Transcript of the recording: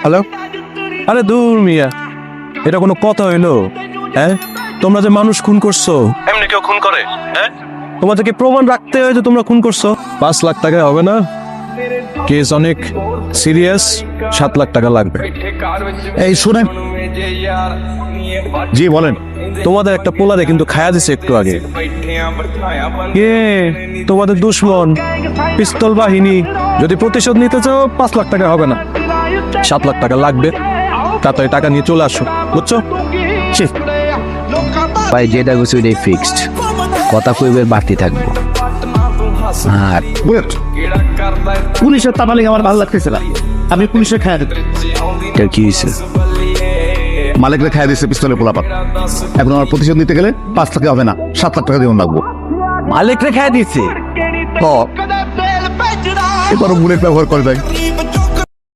Hello, আরে দূর মিয়া, এটা কোনো কথা হইলো? হ্যাঁ, তোমরা যে মানুষ খুন করছো, এমনি কেউ খুন করে? হ্যাঁ, তোমাদেরকে প্রমাণ রাখতে হয় যে তোমরা খুন করছো। 5 লাখ টাকা হবে না, কেস অনেক সিরিয়াস, 7 লাখ টাকা লাগবে। এই শুনেন, জি বলেন। তোমাদের একটা পোলারে কিন্তু খায়া দিছে একটু আগে। কে তোমাদের দুশ্মন, পিস্তল বাহিনী। যদি প্রতিশোধ নিতে চাও 5 লাখ টাকা হবে না, 7 লাখ টাকা লাগবে। তাড়াতাড়ি টাকা নিয়ে চলে আসো, বুঝছো? ভাই যেটা কিছু এটাই ফিক্সড, কথা কইবের বাড়তি থাকবো। আর পুলিশের তামালিং আমার ভালো লাগতেছে না, আমি পুলিশে খাইয়া দেব। এটা কি হয়েছে? মালিকরে খাইয়া দিচ্ছে পিস্তলের পোলাপান। এখন আমার প্রতিশোধ নিতে গেলে 5 টাকা হবে না, 7 লাখ টাকা দিয়ে লাগবো। মালিক রে খাই দিচ্ছে। এবারও বুলেট ব্যবহার করে দেয়।